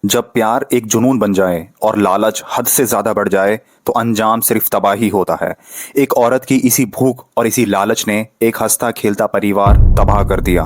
जब प्यार एक जुनून बन जाए और लालच हद से ज्यादा बढ़ जाए तो अंजाम सिर्फ तबाही होता है। एक औरत की इसी भूख और इसी लालच ने एक हंसता खेलता परिवार तबाह कर दिया।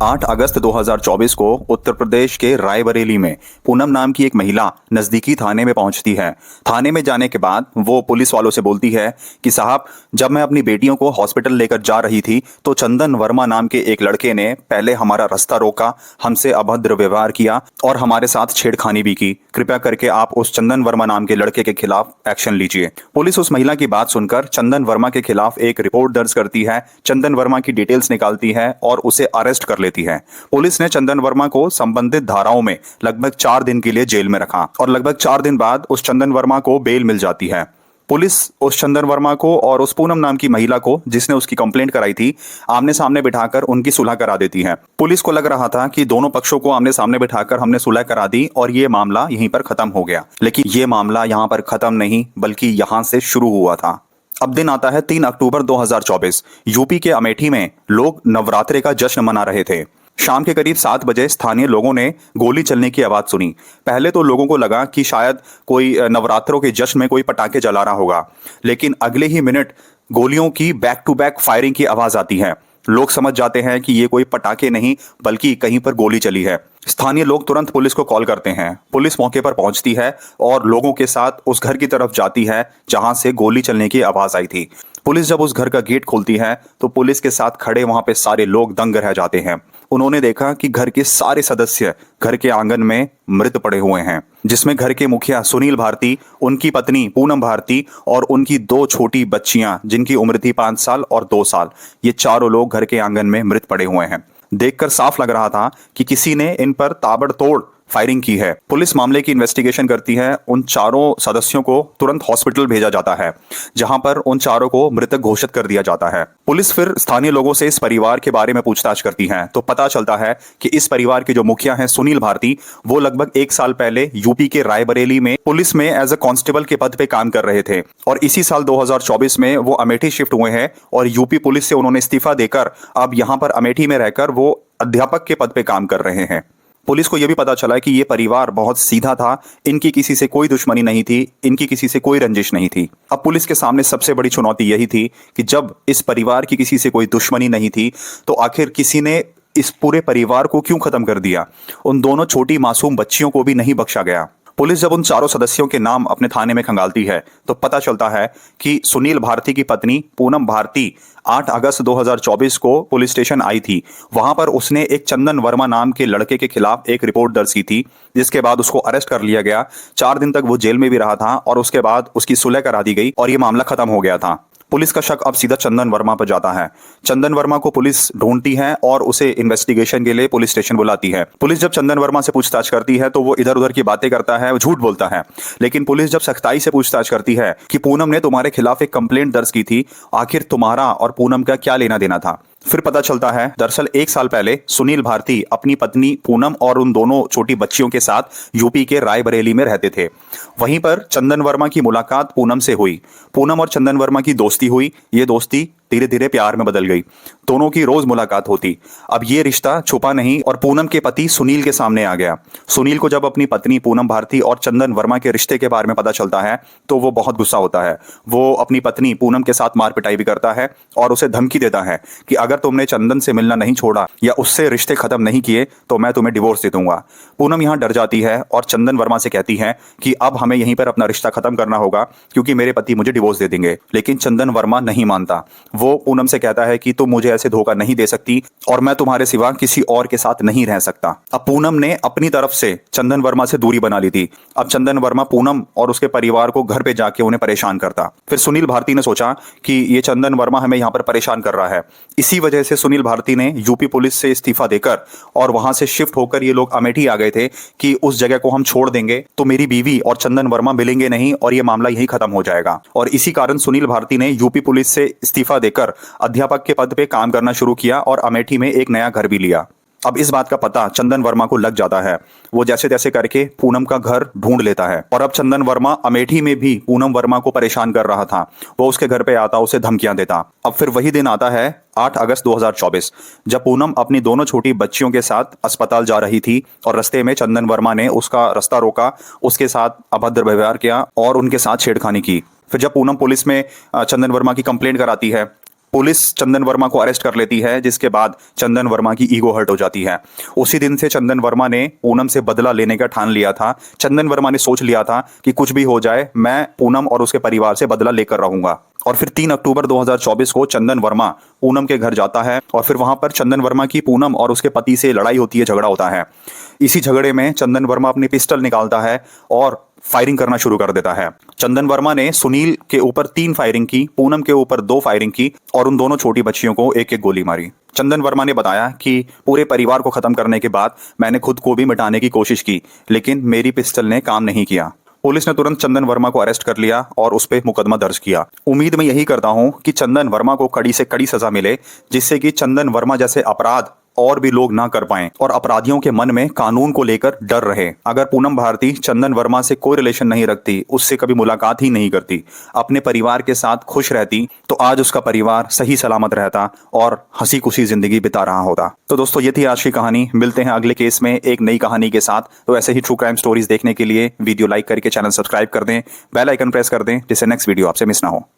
8 अगस्त 2024 को उत्तर प्रदेश के रायबरेली में पूनम नाम की एक महिला नजदीकी थाने में पहुंचती है। थाने में जाने के बाद वो पुलिस वालों से बोलती है कि साहब, जब मैं अपनी बेटियों को हॉस्पिटल लेकर जा रही थी तो चंदन वर्मा नाम के एक लड़के ने पहले हमारा रास्ता रोका, हमसे अभद्र व्यवहार किया और हमारे साथ छेड़खानी भी की। कृपया करके आप उस चंदन वर्मा नाम के लड़के के खिलाफ एक्शन लीजिए। पुलिस उस महिला की बात सुनकर चंदन वर्मा के खिलाफ एक रिपोर्ट दर्ज करती है, चंदन वर्मा की डिटेल्स निकालती है और उसे अरेस्ट कर लेती है। पुलिस ने चंदन वर्मा को संबंधित धाराओं में लगभग 4 दिन के लिए जेल में रखा और लगभग 4 दिन बाद उस चंदन वर्मा को बेल मिल जाती है। पुलिस उस चंदन वर्मा को और उस पूनम नाम की महिला को, जिसने उसकी कंप्लेंट कराई थी, आमने सामने बिठाकर उनकी सुलह करा देती है। पुलिस को लग रहा था कि दोनों पक्षों को आमने सामने बिठाकर हमने सुलह करा दी और ये मामला यहीं पर खत्म हो गया, लेकिन ये मामला यहां पर खत्म नहीं बल्कि यहां से शुरू हुआ था। अब दिन आता है 3 अक्टूबर 2024। यूपी के अमेठी में लोग नवरात्रे का जश्न मना रहे थे। शाम के करीब 7 बजे स्थानीय लोगों ने गोली चलने की आवाज सुनी। पहले तो लोगों को लगा कि शायद कोई नवरात्रों के जश्न में कोई पटाखे जला रहा होगा, लेकिन अगले ही मिनट गोलियों की बैक टू बैक फायरिंग की आवाज आती है। लोग समझ जाते हैं कि ये कोई पटाखे नहीं बल्कि कहीं पर गोली चली है। स्थानीय लोग तुरंत पुलिस को कॉल करते हैं। पुलिस मौके पर पहुंचती है और लोगों के साथ उस घर की तरफ जाती है जहां से गोली चलने की आवाज आई थी। पुलिस जब उस घर का गेट खोलती है तो पुलिस के साथ खड़े वहां पे सारे लोग दंग रह जाते हैं। उन्होंने देखा कि घर के सारे सदस्य घर के आंगन में मृत पड़े हुए हैं, जिसमें घर के मुखिया सुनील भारती, उनकी पत्नी पूनम भारती और उनकी 2 छोटी बच्चियां जिनकी उम्र थी 5 साल और 2 साल। ये चारों लोग घर के आंगन में मृत पड़े हुए हैं। देखकर साफ लग रहा था कि किसी ने इन पर ताबड़तोड़ फायरिंग की है। पुलिस मामले की इन्वेस्टिगेशन करती है। उन चारों सदस्यों को तुरंत हॉस्पिटल भेजा जाता है, जहां पर उन चारों को मृतक घोषित कर दिया जाता है। पुलिस फिर स्थानीय लोगों से इस परिवार के बारे में पूछताछ करती है तो पता चलता है कि इस परिवार के जो मुखिया हैं सुनील भारती, वो लगभग 1 साल पहले यूपी के रायबरेली में पुलिस में एज अ कांस्टेबल के पद पे काम कर रहे थे और इसी साल 2024 में वो अमेठी शिफ्ट हुए हैं और यूपी पुलिस से उन्होंने इस्तीफा देकर अब यहां पर अमेठी में रहकर वो अध्यापक के पद पे काम कर रहे हैं। पुलिस को यह भी पता चला कि यह परिवार बहुत सीधा था, इनकी किसी से कोई दुश्मनी नहीं थी, इनकी किसी से कोई रंजिश नहीं थी। अब पुलिस के सामने सबसे बड़ी चुनौती यही थी कि जब इस परिवार की किसी से कोई दुश्मनी नहीं थी तो आखिर किसी ने इस पूरे परिवार को क्यों खत्म कर दिया। उन दोनों छोटी मासूम बच्चियों को भी नहीं बख्शा गया। पुलिस जब उन चारों सदस्यों के नाम अपने थाने में खंगालती है तो पता चलता है कि सुनील भारती की पत्नी पूनम भारती 8 अगस्त 2024 को पुलिस स्टेशन आई थी। वहां पर उसने एक चंदन वर्मा नाम के लड़के के खिलाफ एक रिपोर्ट दर्ज की थी, जिसके बाद उसको अरेस्ट कर लिया गया। 4 दिन तक वो जेल में भी रहा था और उसके बाद उसकी सुलह करा दी गई और ये मामला खत्म हो गया था। पुलिस का शक अब सीधा चंदन वर्मा पर जाता है। चंदन वर्मा को पुलिस ढूंढती है और उसे इन्वेस्टिगेशन के लिए पुलिस स्टेशन बुलाती है। पुलिस जब चंदन वर्मा से पूछताछ करती है तो वो इधर उधर की बातें करता है, झूठ बोलता है। लेकिन पुलिस जब सख्ताई से पूछताछ करती है कि पूनम ने तुम्हारे खिलाफ एक कंप्लेंट दर्ज की थी, आखिर तुम्हारा और पूनम का क्या लेना देना था, फिर पता चलता है दरअसल 1 साल पहले सुनील भारती अपनी पत्नी पूनम और उन दोनों छोटी बच्चियों के साथ यूपी के रायबरेली में रहते थे। वहीं पर चंदन वर्मा की मुलाकात पूनम से हुई। पूनम और चंदन वर्मा की दोस्ती हुई। ये दोस्ती धीरे धीरे प्यार में बदल गई। दोनों की रोज मुलाकात होती। अब ये रिश्ता छुपा नहीं और पूनम के पति सुनील के सामने आ गया। सुनील को जब अपनी पत्नी पूनम भारती और चंदन वर्मा के रिश्ते के बारे में पता चलता है तो वो बहुत गुस्सा होता है। वो अपनी पत्नी पूनम के साथ मार पिटाई भी करता है और उसे धमकी देता है कि अगर तुमने चंदन से मिलना नहीं छोड़ा या उससे रिश्ते खत्म नहीं किए तो मैं तुम्हें डिवोर्स दे दूंगा। पूनम यहां डर जाती है और चंदन वर्मा से कहती है कि अब हमें यहीं पर अपना रिश्ता खत्म करना होगा क्योंकि मेरे पति मुझे डिवोर्स दे देंगे। लेकिन चंदन वर्मा नहीं मानता। वो पूनम से कहता है कि तुम मुझे ऐसे धोखा नहीं दे सकती और मैं तुम्हारे सिवा किसी और के साथ नहीं रह सकता। अब पूनम ने अपनी तरफ से चंदन वर्मा से दूरी बना ली थी। अब चंदन वर्मा पूनम और उसके परिवार को घर पे जाके उन्हें परेशान करता। फिर सुनील भारती ने सोचा कि ये चंदन वर्मा हमें यहाँ पर परेशान कर रहा है। इसी वजह से सुनील भारती ने यूपी पुलिस से इस्तीफा देकर और वहां से शिफ्ट होकर ये लोग अमेठी आ गए थे कि उस जगह को हम छोड़ देंगे तो मेरी बीवी और चंदन वर्मा मिलेंगे नहीं और ये मामला यही खत्म हो जाएगा। और इसी कारण सुनील भारती ने यूपी पुलिस से इस्तीफा देकर अध्यापक के पद पे काम करना शुरू किया और अमेठी में एक नया घर भी लिया। अब इस बात का पता चंदन वर्मा को लग जाता है। वो जैसे तैसे करके पूनम का घर ढूंढ लेता है और अब चंदन वर्मा अमेठी में भी पूनम वर्मा को परेशान कर रहा था। वो उसके घर पे आता, उसे धमकियां देता। अब फिर वही दिन आता है 8 अगस्त 2024, जब पूनम अपनी दोनों छोटी बच्चियों के साथ अस्पताल जा रही थी और रास्ते में चंदन वर्मा ने उसका रास्ता रोका, उसके साथ अभद्र व्यवहार किया और उनके साथ छेड़खानी की। फिर जब पूनम पुलिस में चंदन वर्मा की कंप्लेंट कराती है, पुलिस चंदन वर्मा को अरेस्ट कर लेती है, जिसके बाद चंदन वर्मा की ईगो हर्ट हो जाती है। उसी दिन से चंदन वर्मा ने पूनम से बदला लेने का ठान लिया था। चंदन वर्मा ने सोच लिया था कि कुछ भी हो जाए, मैं पूनम और उसके परिवार से बदला लेकर रहूंगा। और फिर 3 अक्टूबर 2024 को चंदन वर्मा पूनम के घर जाता है और फिर वहां पर चंदन वर्मा की पूनम और उसके पति से लड़ाई होती है, झगड़ा होता है। इसी झगड़े में चंदन वर्मा अपनी पिस्टल निकालता है और फायरिंग करना शुरू कर देता है। चंदन वर्मा ने सुनील के ऊपर 3 फायरिंग की, पूनम के ऊपर 2 फायरिंग की और उन दोनों छोटी बच्चियों को एक एक गोली मारी। चंदन वर्मा ने बताया कि पूरे परिवार को खत्म करने के बाद मैंने खुद को भी मिटाने की कोशिश की, लेकिन मेरी पिस्टल ने काम नहीं किया। पुलिस ने तुरंत चंदन वर्मा को अरेस्ट कर लिया और उस पर मुकदमा दर्ज किया। उम्मीद मैं यही करता हूं कि चंदन वर्मा को कड़ी से कड़ी सजा मिले, जिससे कि चंदन वर्मा जैसे अपराध और भी लोग ना कर पाएं और अपराधियों के मन में कानून को लेकर डर रहे। अगर पूनम भारती चंदन वर्मा से कोई रिलेशन नहीं रखती, उससे कभी मुलाकात ही नहीं करती, अपने परिवार के साथ खुश रहती, तो आज उसका परिवार सही सलामत रहता और हंसी खुशी जिंदगी बिता रहा होता। तो दोस्तों, ये थी आज की कहानी। मिलते हैं अगले केस में एक नई कहानी के साथ। तो ऐसे ही ट्रू क्राइम स्टोरीज देखने के लिए वीडियो लाइक करके चैनल सब्सक्राइब कर दें, बेल आइकन प्रेस कर दें, जिससे नेक्स्ट वीडियो आपसे मिस ना हो।